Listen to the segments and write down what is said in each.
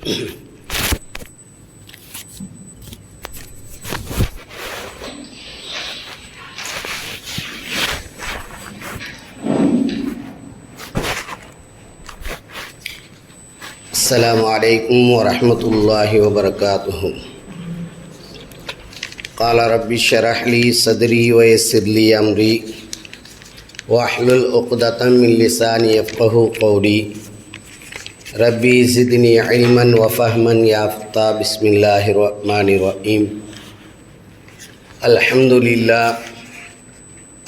السلام عليكم ورحمة الله وبركاته. قال رب اشرح لي صدري ويسر لي أمري واحلل عقدة من لساني يفقهوا قولي ربي زدني علما وفهما يا فتى. بسم الله الرحمن الرحيم.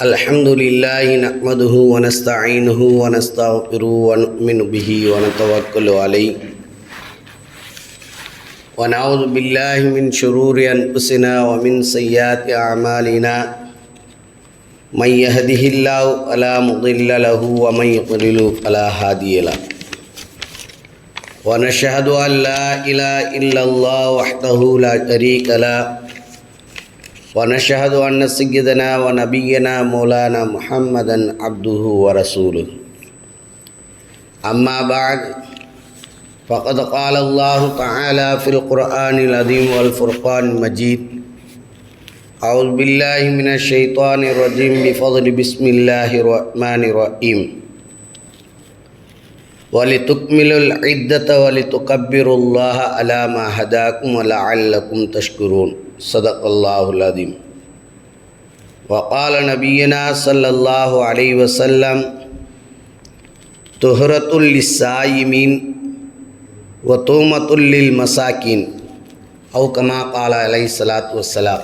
الحمد لله نحمده ونستعينه ونستغفره ونؤمن به ونتوكل عليه ونعوذ بالله من شرور أنفسنا ومن سيئات أعمالنا. من يهده الله فلا مضل له ومن يضلل فلا هادي له. ونشهد أن لا إله إلا الله وحده لا شريك له ونشهد أن سيدنا ونبينا مولانا محمدا عبده ورسوله. أما بعد فقد قال الله تعالى في القرآن العظيم والفرقان المجيد: أعوذ بالله من الشيطان الرجيم بفضل بسم الله الرحمن الرحيم. ولتكملوا العدة ولتكبروا الله على ما هداكم ولعلكم تشكرون. صدق الله العظيم. وقال نبينا صلى الله عليه وسلم: طهرة للصائمين وتومة للمساكين، أو كما قال عليه الصلاة والسلام.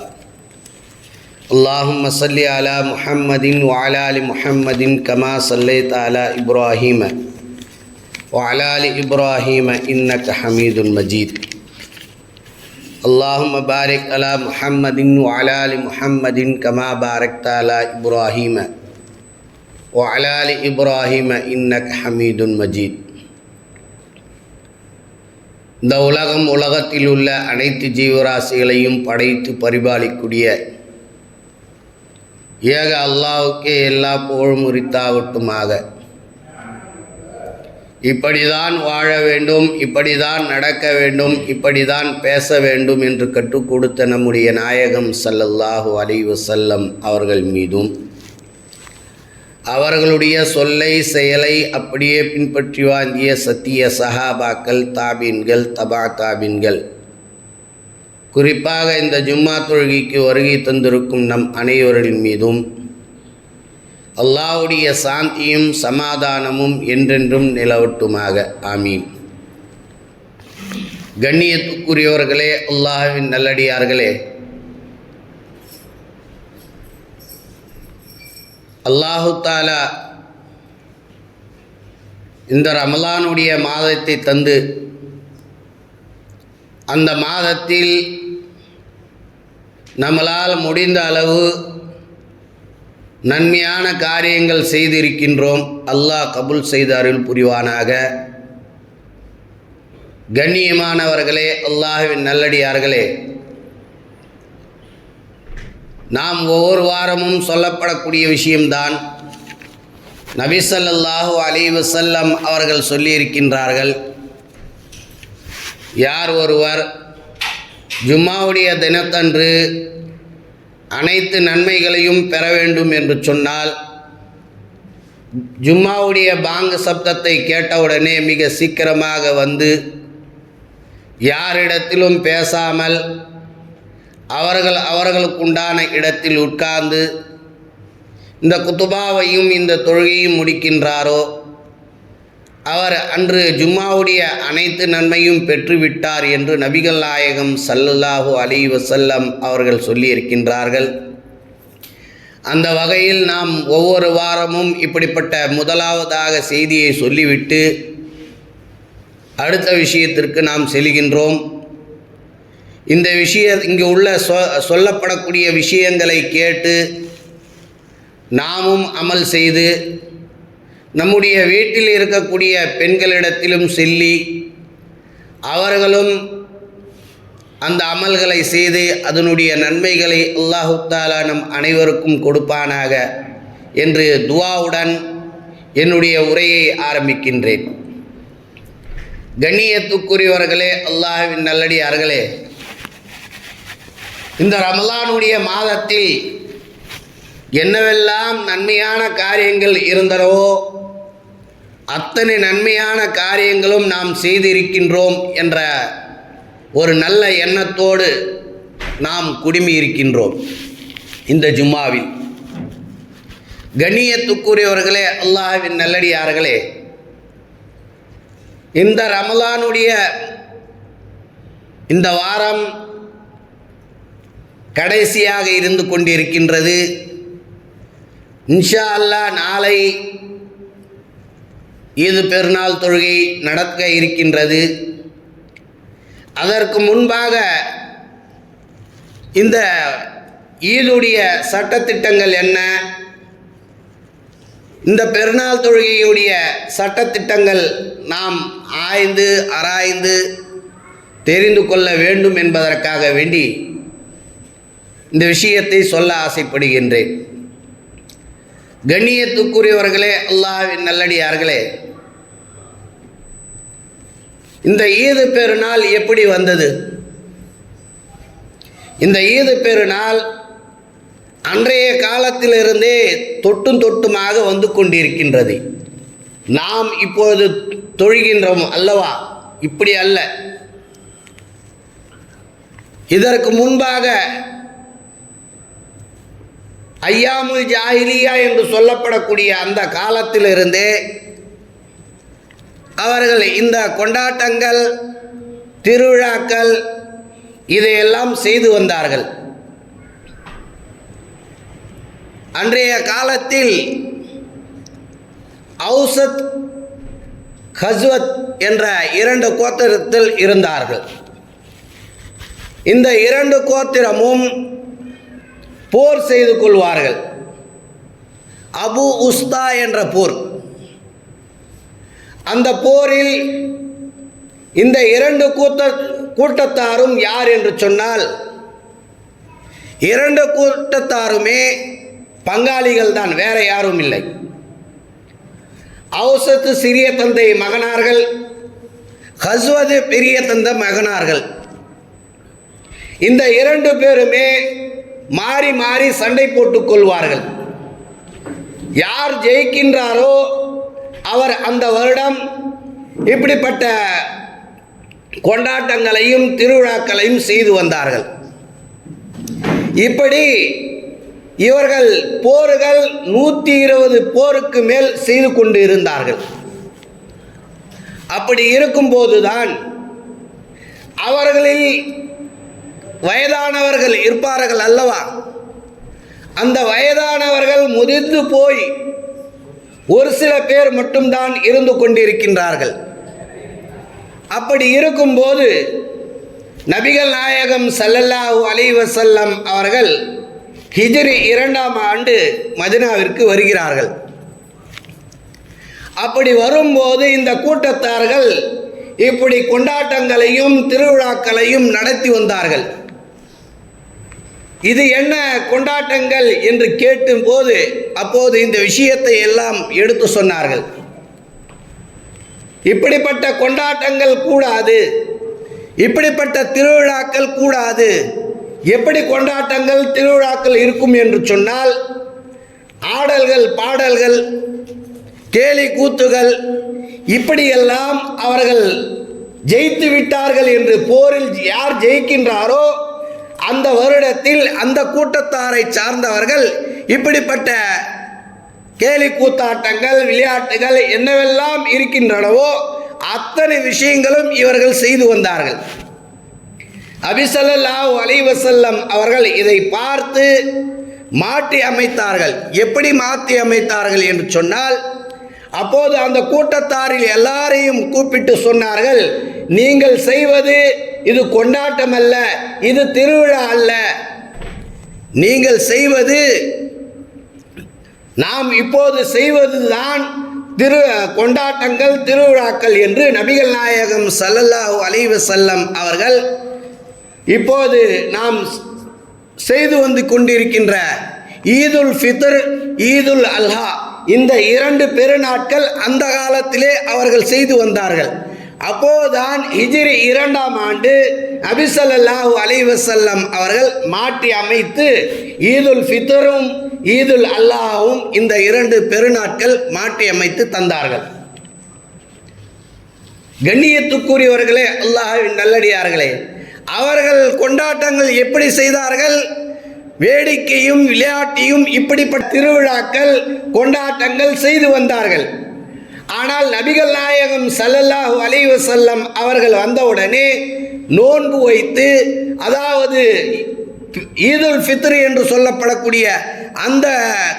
اللهم صل على محمد وعلى آل محمد كما صليت على إبراهيم وعلى آل إبراهيم إنك حميد مجيد. اللهم بارك على محمد وعلى آل محمد كما باركت على إبراهيم وعلى آل إبراهيم إنك حميد مجيد. இந்த உலகத்தில் உள்ள அனைத்து ஜீவராசிகளையும் படைத்து பரிபாலிக்கூடிய ஏக அல்லாஹ்வுக்கே எல்லா புகழும் உரித்தாகட்டுமாக. இப்படிதான் வாழ வேண்டும், இப்படிதான் நடக்க வேண்டும், இப்படிதான் பேச வேண்டும் என்று கற்றுக் கொடுத்த நம்முடைய நாயகம் ஸல்லல்லாஹு அலைஹி வஸல்லம் அவர்கள் மீதும், அவர்களுடைய சொல்லை செயலை அப்படியே பின்பற்றி வாங்கிய சத்திய சஹாபாக்கள், தாபீன்கள், தபா தாபீன்கள், குறிப்பாக இந்த ஜும்மா தொழுகைக்கு வருகை தந்திருக்கும் நம் அனைவரின் மீதும் அல்லாஹ்வுடைய சாந்தியும் சமாதானமும் என்றென்றும் நிலவட்டுமாக. ஆமீன். கண்ணியத்துக்குரியவர்களே, அல்லாஹ்வின் நல்லடியார்களே, அல்லாஹு தாலா இந்த ரமலானுடைய மாதத்தை தந்து அந்த மாதத்தில் நம்மளால் முடிந்த அளவு நன்மையான காரியங்கள் செய்திருக்கின்றோம். அல்லாஹ் கபூல் செய்து அருள் புரிவானாக. கண்ணியமானவர்களே, அல்லாஹ்வின் நல்லடியார்களே, நாம் ஒவ்வொரு வாரமும் சொல்லப்படக்கூடிய விஷயம்தான். நபி ஸல்லல்லாஹு அலைஹி வஸல்லம் அவர்கள் சொல்லியிருக்கின்றார்கள், யார் ஒருவர் ஜும்மாவுடைய தினத்தன்று அனைத்து நன்மைகளையும் பெற வேண்டும் என்று சொன்னால், ஜும்மாவுடைய பாங்கு சப்தத்தை கேட்டவுடனே மிக சீக்கிரமாக வந்து யாரிடத்திலும் பேசாமல் அவர்களுக்குண்டான இடத்தில் உட்கார்ந்து இந்த குத்துபாவையும் இந்த தொழுகையும் முடிக்கின்றாரோ, அவர் அன்று ஜும்மாவுடைய அனைத்து நன்மையும் பெற்றுவிட்டார் என்று நபிகள் நாயகம் ஸல்லல்லாஹு அலைஹி வஸல்லம் அவர்கள் சொல்லியிருக்கின்றார்கள். அந்த வகையில் நாம் ஒவ்வொரு வாரமும் இப்படிப்பட்ட முதலாவதாக செய்தியை சொல்லிவிட்டு அடுத்த விஷயத்திற்கு நாம் செல்கின்றோம். இந்த இங்கு உள்ள சொல்லப்படக்கூடிய விஷயங்களை கேட்டு நாமும் அமல் செய்து நம்முடைய வீட்டில் இருக்கக்கூடிய பெண்களிடத்திலும் சொல்லி அவர்களும் அந்த அமல்களை செய்து அதனுடைய நன்மைகளை அல்லாஹு தஆலா நம் அனைவருக்கும் கொடுப்பானாக என்று துஆவுடன் என்னுடைய உரையை ஆரம்பிக்கின்றேன். கண்ணியத்துக்குரியவர்களே, அல்லாஹ்வின் நல்லடியார்களே, இந்த ரமலானுடைய மாதத்தில் என்னவெல்லாம் நன்மையான காரியங்கள் இருந்தனவோ அத்தனை நன்மையான காரியங்களும் நாம் செய்திருக்கின்றோம் என்ற ஒரு நல்ல எண்ணத்தோடு நாம் குடுமி இருக்கின்றோம். இந்த ஜும்மாவில் கண்ணியத்துக்குரியவர்களே, அல்லாஹ்வின் நல்லடியார்களே, இந்த ரமலானுடைய இந்த வாரம் கடைசியாக இருந்து கொண்டிருக்கின்றது. இன்ஷா அல்லாஹ் நாளை ஈது பெருநாள் தொழுகை நடக்க இருக்கின்றது. அதற்கு முன்பாக இந்த ஈதுடைய சட்டத்திட்டங்கள் என்ன, இந்த பெருநாள் தொழுகையுடைய சட்டத்திட்டங்கள் நாம் ஆராய்ந்து தெரிந்து கொள்ள வேண்டும் என்பதற்காக வேண்டி இந்த விஷயத்தை சொல்ல ஆசைப்படுகின்றேன். கண்ணியத்துக்குரியவர்களே, அல்லாஹ்வின் நல்லடியார்களே, இந்த ஈது பெருநாள் எப்படி வந்தது? இந்த ஈது பெருநாள் அன்றைய காலத்திலிருந்தே தொட்டுமாக வந்து கொண்டிருக்கின்றது. நாம் இப்பொழுது தொழுகின்றோம் அல்லவா? இப்படி அல்ல. இதற்கு முன்பாக ஐயாமுல் ஜாஹிலியா என்று சொல்லப்படக்கூடிய அந்த காலத்திலிருந்தே அவர்கள் இந்த கொண்டாட்டங்கள், திருவிழாக்கள் இதையெல்லாம் செய்து வந்தார்கள். அன்றைய காலத்தில் ஔசத், ஹஸ்வத் என்ற 2 கோத்திரத்தில் இருந்தார்கள். இந்த 2 கோத்திரமும் போர் செய்து கொள்வார்கள். அபு உஸ்தா என்ற போர். அந்த போரில் இந்த 2 கூட்டத்தாரும் யார் என்று சொன்னால், 2 கூட்டத்தாருமே பங்காளிகள் தான், வேற யாரும் இல்லை. ஔசத்து சிறிய தந்தை மகனார்கள், ஹஸ்வது பெரிய தந்தை மகனார்கள். இந்த 2 பேருமே மாறி மாறி சண்டை போட்டுக் கொள்வார்கள். யார் ஜெயிக்கின்றாரோ அவர் அந்த வருடம் இப்படிப்பட்ட கொண்டாட்டங்களையும் திருவிழாக்களையும் செய்து வந்தார்கள். இப்படி இவர்கள் போர்கள் 120 போருக்கு மேல் செய்து கொண்டு இருந்தார்கள். அப்படி இருக்கும்போதுதான் அவர்களில் வயதானவர்கள் இருப்பார்கள் அல்லவா? அந்த வயதானவர்கள் முதிர்ந்து போய் ஒரு சில பேர் மட்டும்தான் இருந்து கொண்டிருக்கின்றார்கள். அப்படி இருக்கும்போது நபிகள் நாயகம் ஸல்லல்லாஹு அலைஹி வஸல்லம் அவர்கள் ஹிஜ்ரி 2ஆம் ஆண்டு மதீனாவிற்கு வருகிறார்கள். அப்படி வரும்போது இந்த கூட்டத்தார்கள் இப்படி கொண்டாட்டங்களையும் திருவிழாக்களையும் நடத்தி வந்தார்கள். இது என்ன கொண்டாட்டங்கள் என்று கேட்டும்போது அப்போது இந்த விஷயத்தை எல்லாம் எடுத்து சொன்னார்கள். இப்படிப்பட்ட கொண்டாட்டங்கள் கூடாது, இப்படிப்பட்ட திருவிழாக்கள் கூடாது. எப்படி கொண்டாட்டங்கள் திருவிழாக்கள் இருக்கும் என்று சொன்னால், ஆடல்கள், பாடல்கள், கேலி கூத்துகள், இப்படியெல்லாம் அவர்கள் ஜெயித்து விட்டார்கள் என்று போரில் யார் ஜெயிக்கின்றாரோ அந்த வருடத்தில் அந்த கூட்டத்தாரை சார்ந்தவர்கள் இப்படிப்பட்ட கேலி கூத்தாட்டங்கள், விளையாட்டுகள் என்னவெல்லாம் இருக்கின்றனவோ அத்தனை விஷயங்களும் இவர்கள் செய்து வந்தார்கள். நபி ஸல்லல்லாஹு அலைஹி வஸல்லம் அவர்கள் இதை பார்த்து மாற்றி அமைத்தார்கள். எப்படி மாற்றி அமைத்தார்கள் என்று சொன்னால், அப்போது அந்த கூட்டத்தாரில் எல்லாரையும் கூப்பிட்டு சொன்னார்கள், நீங்கள் செய்வது இது கொண்டாட்டம் அல்ல, இது திருவிழா அல்ல. நீங்கள் செய்வது, நாம் இப்போது செய்வதுதான் கொண்டாட்டங்கள், திருவிழாக்கள் என்று நபிகள் நாயகம் ஸல்லல்லாஹு அலைஹி வஸல்லம் அவர்கள் இப்போது நாம் செய்து வந்து கொண்டிருக்கின்ற ஈதுல் ஃபித்ர், ஈதுல் அல்ஹா, இந்த 2 பெருநாட்கள் அந்த காலத்திலே அவர்கள் செய்து வந்தார்கள். அப்போதுதான் ஹிஜ்ரி 2ஆம் ஆண்டு நபி ஸல்லல்லாஹு அலைஹி வஸல்லம் அவர்கள் மாற்றி அமைத்து ஈதுல் ஃபித்ரும் ஈதுல் அல்லாஹும் இந்த 2 பெருநாட்கள் மாற்றி அமைத்து தந்தார்கள். கண்ணியத்துக்குரியவர்களே, அல்லாஹ்வின் நல்லடியார்களே, அவர்கள் கொண்டாட்டங்கள் எப்படி செய்தார்கள்? வேடிக்கையும் விளையாட்டையும் இப்படிப்பட்ட திருவிழாக்கள் கொண்டாட்டங்கள் செய்து வந்தார்கள். ஆனால் நபிகள் நாயகம் ஸல்லல்லாஹு அலைஹி வஸல்லம் அவர்கள் வந்தவுடனே நோன்பு வைத்து, அதாவது ஈதுல் ஃபித்ர் என்று சொல்லப்படக்கூடிய அந்த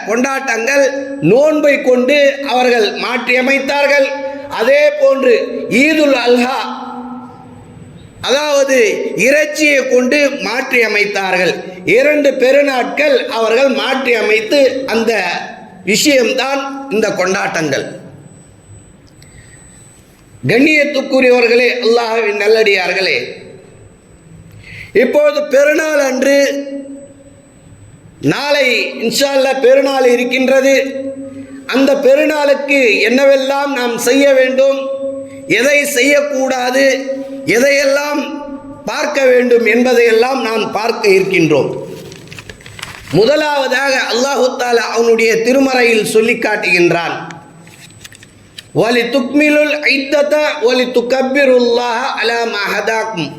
கொண்டாட்டங்கள் நோன்பை கொண்டு அவர்கள் மாற்றியமைத்தார்கள். அதே போன்று ஈதுல் அல்ஹா, அதாவது இறைச்சியை கொண்டு மாற்றி அமைத்தார்கள். 2 பெருநாட்கள் அவர்கள் மாற்றி அமைத்து அந்த விஷயம்தான் இந்த கொண்டாட்டங்கள். கண்ணியத்துக்குரியவர்களே, அல்லாஹ்வின் நல்லடியார்களே, இப்போது பெருநாள் அன்று நாளை இன்ஷா அல்லாஹ் பெருநாள் இருக்கின்றது. அந்த பெருநாளுக்கு என்னவெல்லாம் நாம் செய்ய வேண்டும், எதை செய்யக்கூடாது, எதையெல்லாம் பார்க்க வேண்டும் என்பதையெல்லாம் நாம் பார்க்க இருக்கின்றோம். முதலாவதாக அல்லாஹு தஆலா அவனுடைய திருமறையில் சொல்லி காட்டுகின்றான், வலி துக்மிலுல் இத்தத வலி துகப்பிருல்லாஹ அலா மா ஹதாக்கும்.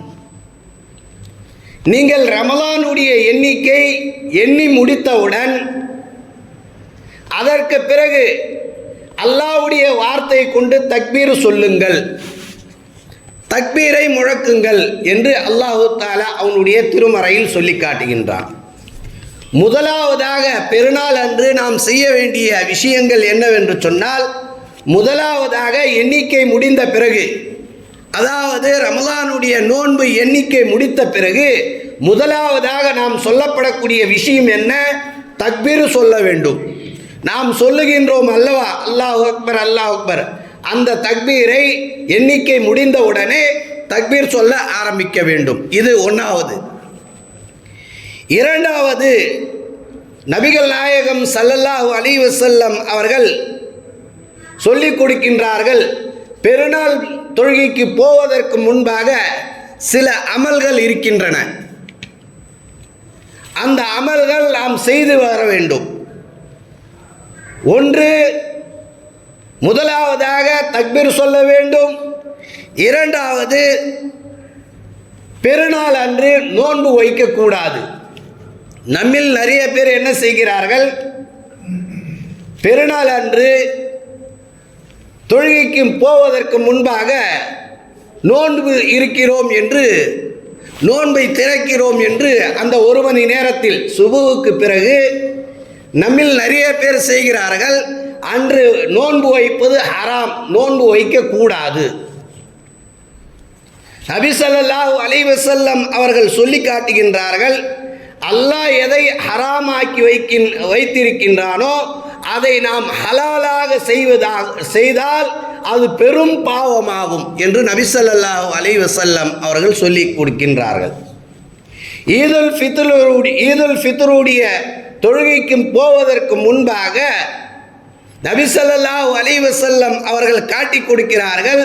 நீங்கள் ரமலானுடைய எண்ணிக்கை எண்ணி முடித்தவுடன் அதற்கு பிறகு அல்லாஹ்வுடைய வார்த்தை கொண்டு தக்பீர் சொல்லுங்கள், தக்பீரை முழக்குங்கள் என்று அல்லாஹு தஆலா அவனுடைய திருமறையில் சொல்லி காட்டுகின்றான். முதலாவதாக பெருநாள் அன்று நாம் செய்ய வேண்டிய விஷயங்கள் என்னவென்று சொன்னால், முதலாவதாக எண்ணிக்கை முடிந்த பிறகு, அதாவது ரமலானுடைய நோன்பு எண்ணிக்கை முடித்த பிறகு முதலாவதாக நாம் சொல்லப்படக்கூடிய விஷயம் என்ன? தக்பீர் சொல்ல வேண்டும். நாம் சொல்லுகின்றோம் அல்லவா, அல்லாஹ் அக்பர் அல்லாஹ் அக்பர். அந்த தக்பீரை எண்ணிக்கை முடிந்தவுடனே தக்பீர் சொல்ல ஆரம்பிக்க வேண்டும். இது 1வது. 2வது, நபிகள் நாயகம் ஸல்லல்லாஹு அலைஹி வஸல்லம் அவர்கள் சொல்லிக் கொடுக்கின்றார்கள், பெருநாள் தொழுகைக்கு போவதற்கு முன்பாக சில அமல்கள் இருக்கின்றன. அந்த அமல்கள் நாம் செய்து வர வேண்டும். ஒன்று, முதலாவதாக தக்பீர் சொல்ல வேண்டும். 2வது, பெருநாள் அன்று நோன்பு வைக்கக்கூடாது. நம்மில் நிறைய பேர் என்ன செய்கிறார்கள், பெருநாள் அன்று தொழுகைக்கு போவதற்கு முன்பாக நோன்பு இருக்கிறோம் என்று, நோன்பை திறக்கிறோம் என்று அந்த 1 மணி நேரத்தில் சுபுவுக்கு பிறகு நம்மில் நிறைய பேர் செய்கிறார்கள், அன்று நோன்பு வைப்பது ஹராம், நோன்பு வைக்கக்கூடாது. நபி ஸல்லல்லாஹு அலைஹி வஸல்லம் அவர்கள் சொல்லி காட்டுகின்றார்கள், அல்லாஹ் எதை ஹராமாக்கி வைத்திருக்கின்றானோ அதை நாம் ஹலாலாக செய்தால் அது பெரும் பாவமாகும் என்று நபி ஸல்லல்லாஹு அலைஹி வஸல்லம் அவர்கள் சொல்லி கொடுக்கின்றார்கள். ஈதுல் ஃபித்ருடைய தொழுகைக்கு போவதற்கு முன்பாக நபி ஸல்லல்லாஹு அலைஹி வஸல்லம் அவர்கள் காட்டி கொடுக்கிறார்கள்,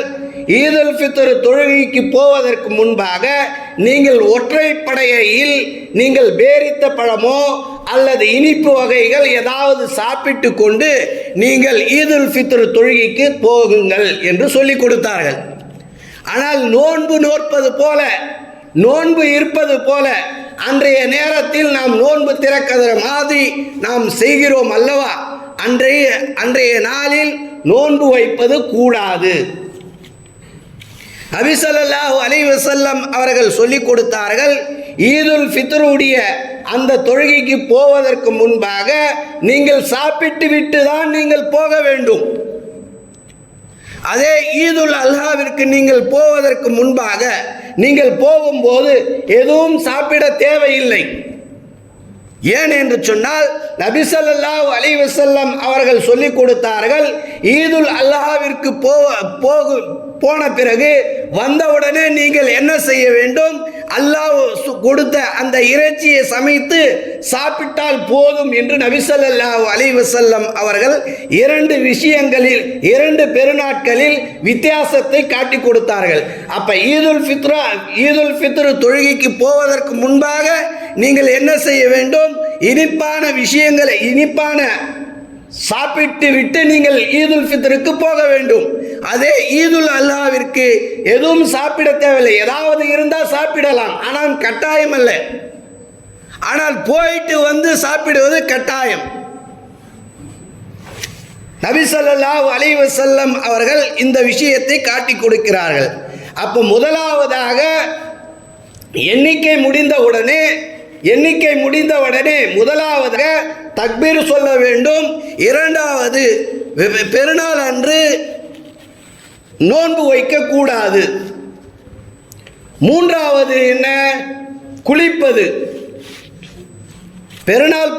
ஈதுல் ஃபித்ர் தொழுகைக்கு போவதற்கு முன்பாக நீங்கள் ஒற்றைப்படையில் நீங்கள் பேரித்த பழமோ அல்லது இனிப்பு வகைகள் ஏதாவது சாப்பிட்டு கொண்டு நீங்கள் ஈதுல் ஃபித்ர் தொழுகைக்கு போகுங்கள் என்று சொல்லிக் கொடுத்தார்கள். ஆனால் நோன்பு நோற்பது போல, நோன்பு இருப்பது போல அன்றைய நேரத்தில் நாம் நோன்பு திறக்கிற மாதிரி நாம் செய்கிறோம் அல்லவா, அன்றைய நாளில் நோன்பு வைப்பது கூடாது. நபி ஸல்லல்லாஹு அலைஹி வஸல்லம் அவர்கள் சொல்லிக் கொடுத்தார்கள், ஈதுல் ஃபித்ருடைய அந்த தொழுகைக்கு போவதற்கு முன்பாக நீங்கள் சாப்பிட்டு விட்டு தான் நீங்கள் போக வேண்டும். அதே ஈதுல் அல்ஹாவிற்கு நீங்கள் போவதற்கு முன்பாக நீங்கள் போகும்போது எதுவும் சாப்பிட தேவையில்லை. ஏன் என்று சொன்னால் நபி ஸல்லல்லாஹு அலைஹி வஸல்லம் அவர்கள் சொல்லிக் கொடுத்தார்கள், ஈதுல் அல்ஹாவிற்கு போன பிறகு வந்தவுடனே நீங்கள் என்ன செய்ய வேண்டும், அல்லாஹ் கொடுத்த அந்த இறைச்சியை சமைத்து சாப்பிட்டால் போதும் என்று நபி ஸல்லல்லாஹு அலைஹி வஸல்லம் அவர்கள் இரண்டு விஷயங்களில், இரண்டு பெருநாட்களில் வித்தியாசத்தை காட்டி கொடுத்தார்கள். அப்ப ஈதுல் ஃபித்ர் தொழுகைக்கு போவதற்கு முன்பாக நீங்கள் என்ன செய்ய வேண்டும்? இனிப்பான விஷயங்களை, இனிப்பான சாப்பிட்டு விட்டு நீங்கள் ஈதுல் ஃபித்ருக்கு போக வேண்டும். அதே ஈதுல் அல்லாவிற்கு எதுவும் சாப்பிட தேவையில்லை. ஏதாவது இருந்தால் சாப்பிடலாம், ஆனால் கட்டாயம் அல்ல. ஆனால் போயிட்டு வந்து சாப்பிடுவது கட்டாயம். நபி ஸல்லல்லாஹு அலைஹி வஸல்லம் அவர்கள் இந்த விஷயத்தை காட்டி கொடுக்கிறார்கள். அப்போ முதலாவதாக எண்ணிக்கை முடிந்தவுடனே முதலாவதாக தக்பீர் சொல்ல வேண்டும். இரண்டாவது, பெருநாள் அன்று நோன்பு வைக்கக்கூடாது. மூன்றாவது என்ன? குளிப்பது. பெருநாள்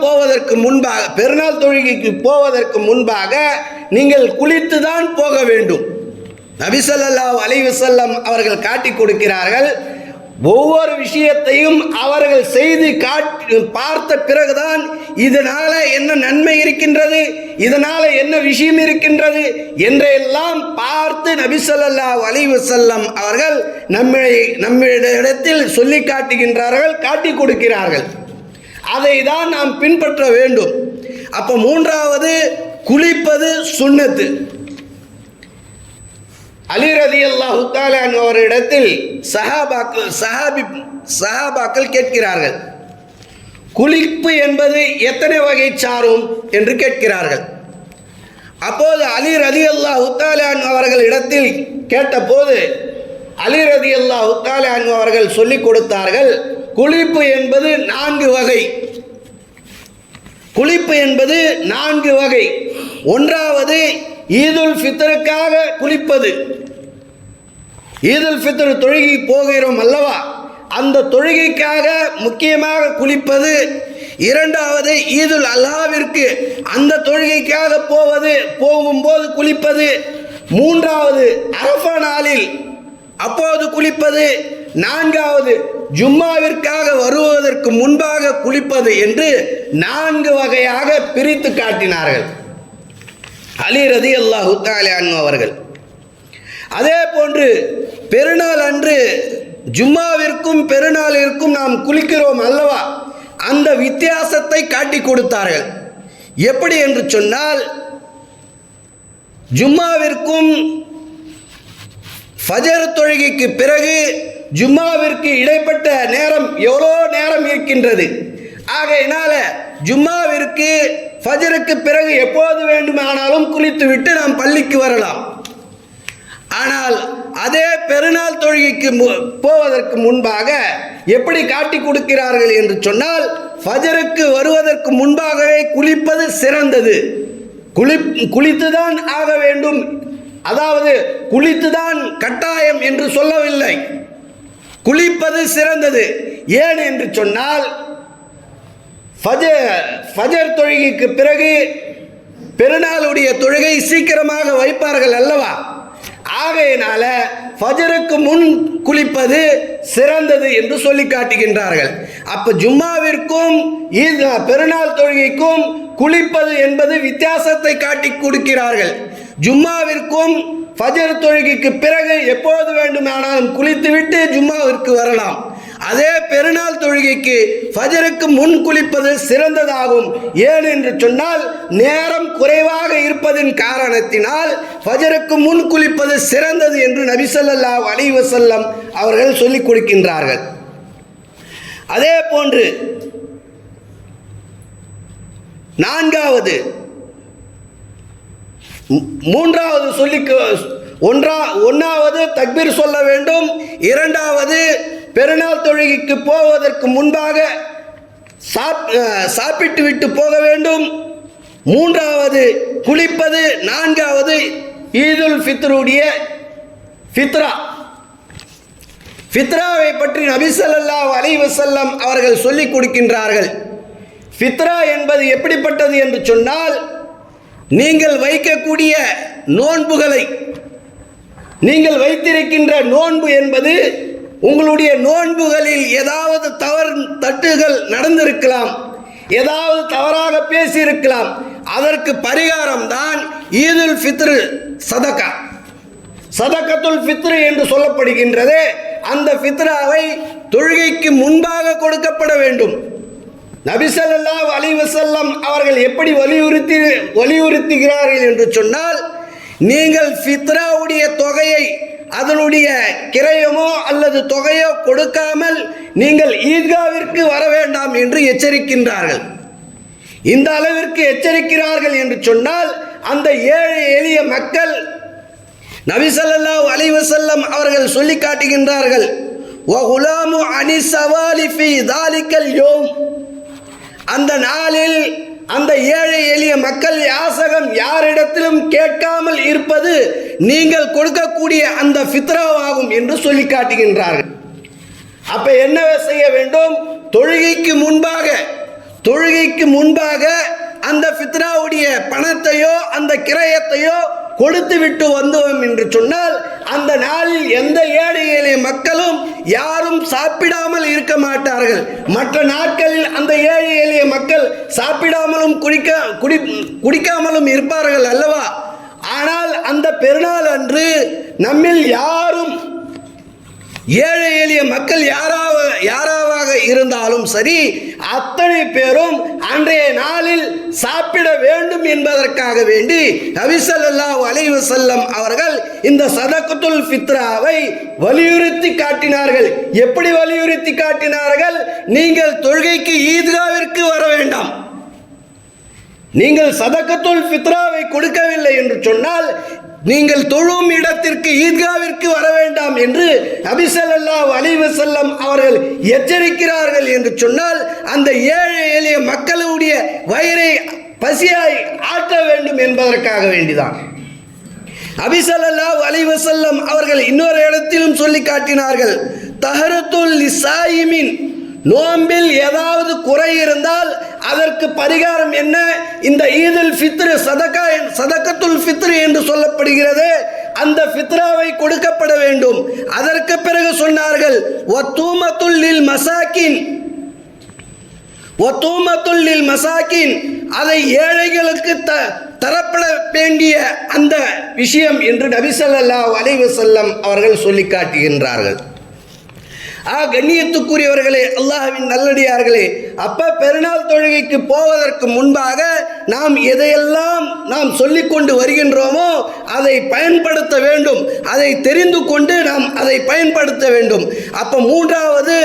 தொழுகைக்கு போவதற்கு முன்பாக நீங்கள் குளித்து தான் போக வேண்டும். நபி ஸல்லல்லாஹு அலைஹி வஸல்லம் அவர்கள் காட்டி கொடுக்கிறார்கள். ஒவ்வொரு விஷயத்தையும் அவர்கள் செய்து பார்த்த பிறகுதான் இதனால என்ன நன்மை இருக்கின்றது, இதனால என்ன விஷயம் இருக்கின்றது என்றெல்லாம் பார்த்து நபி ஸல்லல்லாஹு அலைஹி வஸல்லம் அவர்கள் நம்மிடத்தில் சொல்லி காட்டுகின்றார்கள், காட்டி கொடுக்கிறார்கள். அதை தான் நாம் பின்பற்ற வேண்டும். அப்போ மூன்றாவது, குளிப்பது சுன்னத்து. அலி ரலியல்லாஹு தஆலா அன்ஹு அவரிடத்தில் சஹாபாக்கள் கேட்கிறார்கள், குளிப்பு என்பது எத்தனை வகை சாரும் என்று கேட்கிறார்கள். அப்போது அலி ரலியல்லாஹு தஆலா அன்ஹு அவர்களிடத்தில் கேட்டபோது அலி ரலியல்லாஹு தஆலா அன்ஹு அவர்கள் சொல்லிக் கொடுத்தார்கள், குளிப்பு என்பது 4 வகை. குளிப்பு என்பது 4 வகை. ஒன்றாவது, ஈதுல் ஃபித்ருக்காக குளிப்பது. ஈதுல் ஃபித்ர் தொழுகை போகிறோம் அல்லவா, அந்த தொழுகைக்காக முக்கியமாக குளிப்பது. இரண்டாவது, ஈதுல் அல்லாவிற்கு அந்த தொழுகைக்காக போகும்போது குளிப்பது. மூன்றாவது, அரஃபா நாளில் அப்போது குளிப்பது. நான்காவது, ஜும்மாவிற்காக வருவதற்கு முன்பாக குளிப்பது என்று 4 வகையாக பிரித்து காட்டினார்கள் அலி ரலியல்லாஹு தஆலா அன்ஹு அவர்கள். அதே போன்று பெருநாள் அன்று ஜும்மாவிற்கும் பெருநாளிற்கும் நாம் குளிக்கிறோம் அல்லவா, அந்த வித்தியாசத்தை காட்டி கொடுத்தார்கள். எப்படி என்று சொன்னால், ஜும்மாவிற்கும் ஃபஜர் தொழுகைக்கு பிறகு ஜும்மாவிற்கு இடைப்பட்ட நேரம் எவ்வளோ நேரம் இருக்கின்றது. ஆகையினால ஜும்மாவிற்கு ஃபஜருக்கு பிறகு எப்போது வேண்டுமானாலும் குளித்துவிட்டு நாம் பள்ளிக்கு வரலாம். ஆனால் அதே பெருநாள் தொழுகைக்கு போவதற்கு முன்பாக எப்படி காட்டி கொடுக்கிறார்கள் என்று சொன்னால், ஃபஜருக்கு வருவதற்கு முன்பாகவே குளிப்பது சிறந்தது. குளித்துதான் ஆக வேண்டும், அதாவது குளித்துதான் கட்டாயம் என்று சொல்லவில்லை, குளிப்பது சிறந்தது. ஏன் என்று சொன்னால், ஃபஜர் தொழுகைக்கு பிறகு பெருநாளுடைய தொழுகை சீக்கிரமாக வைப்பார்கள் அல்லவா, ஆகையினால ஃபஜருக்கு முன் குளிப்பது சிறந்தது என்று சொல்லி காட்டுகின்றார்கள். அப்ப ஜும்மாவிற்கும் பெருநாள் தொழுகைக்கும் குளிப்பது என்பது வித்தியாசத்தை காட்டி கொடுக்கிறார்கள். ஜும்மாவிற்கும் ஃபஜர் தொழுகைக்கு பிறகு எப்போது வேண்டுமானாலும் குளித்துவிட்டு ஜும்மாவிற்கு வரலாம். அதே பெருநாள் தொழுகைக்கு ஃபஜருக்கு முன் குளிப்பது சிறந்ததாகும். ஏன் என்று சொன்னால், நேரம் குறைவாக இருப்பதின் காரணத்தினால் ஃபஜருக்கு முன் குளிப்பது சிறந்தது என்று நபி ஸல்லல்லாஹு அலைஹி வஸல்லம் அவர்கள் சொல்லிக் கொடுக்கின்றார்கள். அதே போன்று ஒன்றாவது தக்பீர் சொல்ல வேண்டும். இரண்டாவது, பெருநாள் தொழுகைக்கு போவதற்கு முன்பாக சாப்பிட்டு விட்டு போக வேண்டும். மூன்றாவது குளிப்பது. நான்காவது ஈதுல் ஃபித்ருடைய ஃபித்ராவை பற்றி நபி ஸல்லல்லாஹு அலைஹி வஸல்லம் அவர்கள் சொல்லிக் கொடுக்கின்றார்கள். ஃபித்ரா என்பது எப்படிப்பட்டது என்று சொன்னால், நீங்கள் வைக்கக்கூடிய நோன்புகளை, நீங்கள் வைத்திருக்கின்ற நோன்பு என்பது உங்களுடைய நோன்புகளில் ஏதாவது தட்டுகள் நடந்திருக்கலாம், ஏதாவது தவறாக பேசியிருக்கலாம். அதற்கு பரிகாரம் தான் ஈதுல் ஃபித்ர் சதகா, சதகத்துல் ஃபித்ர் என்று சொல்லப்படுகின்றது. அந்த ஃபித்ராவை தொழுகைக்கு முன்பாக கொடுக்கப்பட வேண்டும். நபி ஸல்லல்லாஹு அலைஹி வஸல்லம் அவர்கள் எப்படி வலியுறுத்துகிறார்கள் என்று சொன்னால், நீங்கள் ஃபித்ராவுடைய தொகையை, அதனுடைய கிரயமோ அல்லது தொகையோ கொடுக்காமல் நீங்கள் ஈத்காவிற்கு வர வேண்டாம் என்று எச்சரிக்கின்றார்கள். இந்த அளவிற்கு எச்சரிக்கிறார்கள் என்று சொன்னால், அந்த ஏழை எளிய மக்கள் நபி ஸல்லல்லாஹு அலைஹி வஸல்லம் அவர்கள் சொல்லி காட்டுகின்றார்கள், வகுலாமு அனி சவாலி ஃபீ தாலிகல் யௌம், அந்த நாளில் அந்த ஏழை எளிய மக்கள் யாசகம் யாரிடத்திலும் கேட்காமல் இருப்பது நீங்கள் கொடுக்கக்கூடிய அந்த ஃபித்ராவாகும் என்று சொல்லி காட்டுகின்றார்கள். அப்ப என்ன செய்ய வேண்டும்? தொழுகைக்கு முன்பாக அந்த ஃபித்ராவுடைய பணத்தையோ அந்த கிரயத்தையோ கொடுத்து விட்டு வந்தோம் என்று சொன்னால், அந்த நாளில் எந்த ஏழை எளிய மக்களும் யாரும் சாப்பிடாமல் இருக்க மாட்டார்கள். மற்ற நாட்களில் அந்த ஏழை எளிய மக்கள் சாப்பிடாமலும் குடிக்காமலும் இருப்பார்கள் அல்லவா? ஆனால் அந்த பெருநாள் அன்று நம்மில் யாரும், ஏழை எளிய மக்கள் யாராக இருந்தாலும் சரி, அத்தனை பேரும் அன்றைய நாளில் சாப்பிட வேண்டும் என்பதற்காக வேண்டி நபி ஸல்லல்லாஹு அலைஹி வஸல்லம் அவர்கள் இந்த சதகத்துல் ஃபித்ராவை வலியுறுத்தி காட்டினார்கள். எப்படி வலியுறுத்தி காட்டினார்கள்? நீங்கள் தொழுகைக்கு ஈத்காவிற்கு வர வேண்டாம். நீங்கள் சதகத்துல் ஃபித்ராவை கொடுக்கவில்லை என்று சொன்னால் நீங்கள் தொழும் இடத்திற்கு ஈத்காவிற்கு வர வேண்டாம் என்று நபி ஸல்லல்லாஹு அலைஹி வஸல்லம் அவர்கள் எச்சரிக்கிறார்கள் என்று சொன்னால், அந்த ஏழை எளிய மக்களுடைய வயிறை பசியாய் ஆற்ற வேண்டும் என்பதற்காக வேண்டிதான். நபி ஸல்லல்லாஹு அலைஹி வஸல்லம் அவர்கள் இன்னொரு இடத்திலும் சொல்லி காட்டினார்கள், தஹரத்துல் லிசாயிமின், நோம்பில் ஏதாவது குறை இருந்தால் அதற்கு பரிகாரம் என்ன? இந்த ஈதுல் ஃபித்ர் சதகத்துல் ஃபித்ர் என்று சொல்லப்படுகிறது, அந்த ஃபித்ராவை கொடுக்கப்பட வேண்டும். அதற்கு பிறகு சொன்னார்கள், வத்தூமத்துல் லில் மசாக்கின், அதை ஏழைகளுக்கு தரப்பட வேண்டிய அந்த விஷயம் என்று நபி ஸல்லல்லாஹு அலைஹி வஸல்லம் அவர்கள் சொல்லி காட்டுகின்றார்கள். கண்ணியத்துக்குரியவர்களே, அல்லாஹ்வின் நல்லடியார்களே, அப்ப பெருநாள் தொழுகைக்கு போவதற்கு முன்பாக நாம் எதையெல்லாம் நாம் சொல்லிக் கொண்டு வருகின்றோமோ அதை பயன்படுத்த வேண்டும். அதை தெரிந்து கொண்டு நாம் அதை பயன்படுத்த வேண்டும். அப்ப மூன்றாவது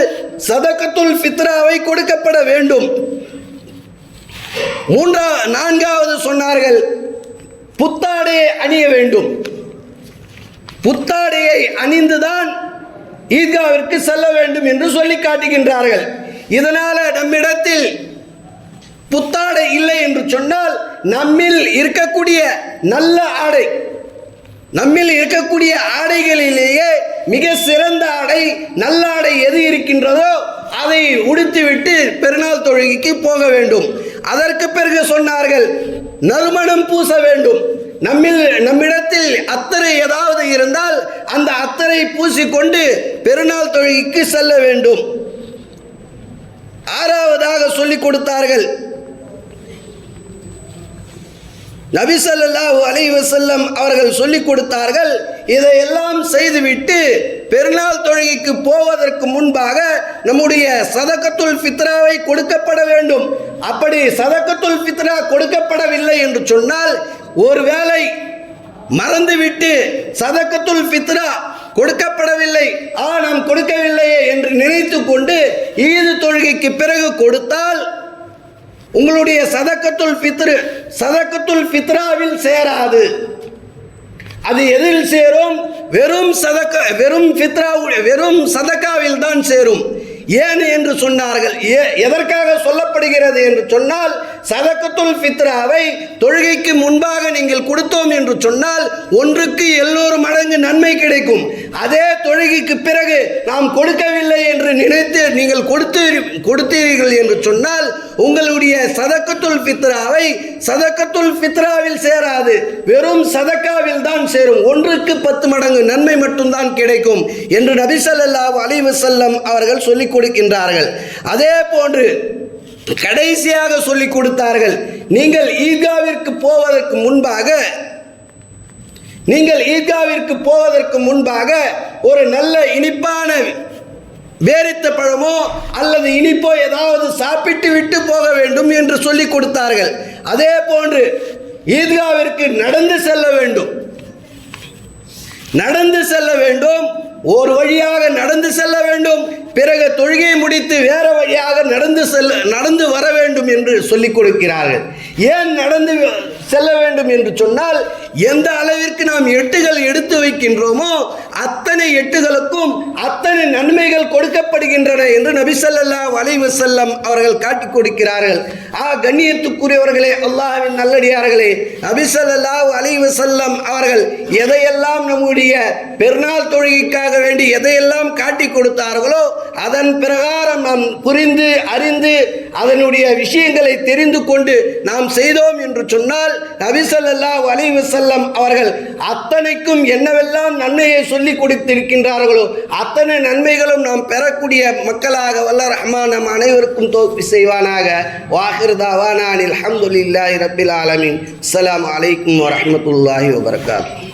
சதகத்துல் ஃபித்ராவை கொடுக்கப்பட வேண்டும். நான்காவது சொன்னார்கள், புத்தாடையை அணிய வேண்டும். புத்தாடையை அணிந்துதான் ஈத்காவிற்கு செல்ல வேண்டும் என்று சொல்லி காட்டுகின்றார்கள். இதனால நம்மிடத்தில் புத்தாடை இல்லை என்று சொன்னால், நம்மில் இருக்கக்கூடிய நல்ல ஆடை, நம்மில் இருக்கக்கூடிய ஆடைகளிலேயே மிக சிறந்த ஆடை, நல்ல ஆடை எது இருக்கின்றதோ அதை உடுத்திவிட்டு பெருநாள் தொழுகைக்கு போக வேண்டும். அதற்கு பிறகு சொன்னார்கள், நறுமணம் பூச வேண்டும். நம்மிடத்தில் அத்தரை ஏதாவது இருந்தால் அந்த அத்தரை பூசிக்கொண்டு பெருநாள் தொழுகைக்கு செல்ல வேண்டும். ஆறாவதாக சொல்லிக் கொடுத்தார்கள், நபி ஸல்லல்லாஹு அலைஹி வஸல்லம் அவர்கள் சொல்லிக் கொடுத்தார்கள், இதையெல்லாம் செய்துவிட்டு பெருநாள் தொழுகைக்கு போவதற்கு முன்பாக நம்முடைய சதகத்துல் ஃபித்ராவை கொடுக்கப்பட வேண்டும். அப்படி சதகத்துல் ஃபித்ரா கொடுக்கப்படவில்லை என்று சொன்னால், ஒருவேளை மறந்துவிட்டு சதகத்துல் ஃபித்ரா கொடுக்கப்படவில்லை, நாம் கொடுக்கவில்லையே என்று நினைத்து கொண்டு ஈது தொழுகைக்கு பிறகு கொடுத்தால் உங்களுடைய சதகத்துல் ஃபித்ராவில் சேராது. அது எதில் சேரும்? வெறும் சதகாவில் தான் சேரும். ஏன் என்று சொன்னார்கள். எதற்காக சொல்லப்படுகிறது என்று சொன்னால், சதக்கத்துல் ஃபித்ராவை தொழுகைக்கு முன்பாக நீங்கள் கொடுத்தோம் என்று சொன்னால் 1 மடங்கு நன்மை கிடைக்கும். அதே தொழுகைக்கு பிறகு நாம் கொடுக்கவில்லை என்று நினைத்து நீங்கள் கொடுத்தீர்கள் என்று சொன்னால் உங்களுடைய சதக்கத்துல் ஃபித்ராவை சதக்கத்துல் ஃபித்ராவில் சேராது, வெறும் சதக்காவில் தான் சேரும். 10 மடங்கு நன்மை மட்டும்தான் கிடைக்கும் என்று நபி ஸல்லல்லாஹு அலைஹி வஸல்லம் அவர்கள் சொல்லிக் கொடுக்கின்றார்கள். அதே போன்று கடைசியாக சொல்லிக் கொடுத்தார்கள், நீங்கள் ஈத்காவிற்கு போவதற்கு முன்பாக ஒரு நல்ல இனிப்பான பேரித்த பழமோ அல்லது இனிப்போ ஏதாவது சாப்பிட்டு விட்டு போக வேண்டும் என்று சொல்லிக் கொடுத்தார்கள். அதே போன்று ஈத்காவிற்கு நடந்து செல்ல வேண்டும், ஒரு வழியாக நடந்து செல்ல வேண்டும், பிறகு தொழுகை முடித்து வேறு வழியாக நடந்து வர வேண்டும் என்று சொல்லிக் கொடுக்கிறார்கள். ஏன் நடந்து செல்ல வேண்டும் என்று சொன்னால், எந்த அளவிற்கு நாம் எட்டுகள் எடுத்து வைக்கின்றோமோ அத்தனை எட்டுகளுக்கும் அத்தனை நன்மைகள் கொடுக்கப்படுகின்றன என்று நபி ஸல்லல்லாஹு அலைஹி வஸல்லம் அவர்கள் காட்டிக் கொடுக்கிறார்கள். கண்ணியத்துக்குரியவர்களே, அல்லாஹ்வின் நல்லடியார்களே, நபி ஸல்லல்லாஹு அலைஹி வஸல்லம் அவர்கள் எதையெல்லாம் நம்முடைய பெருநாள் தொழுகைக்காக வேண்டி எதையெல்லாம் காட்டிக் கொடுத்தார்களோ அதன் பிரகாரம் நாம் புரிந்து அறிந்து அதனுடைய விஷயங்களை தெரிந்து கொண்டு நாம் செய்தோம் என்று சொன்னால் நபி ஸல்லல்லாஹு அலைஹி வஸல்லம் அவர்கள் அத்தனைக்கும் என்னவெல்லாம் நன்மையை சொல்லிக் கொடுத்திருக்கின்றார்களோ அத்தனை நன்மைகளும் நாம் பெறக்கூடிய மக்களாக வல்ல ரஹ்மான் நம் அனைவருக்கும் தௌஃபீக் செய்வானாக. வாஹிர் தாவானா அல்ஹம்துலில்லாஹி ரப்பில் ஆலமீன். அஸ்ஸலாமு அலைக்கும் வரஹ்மத்துல்லாஹி வபரகாத்துஹு.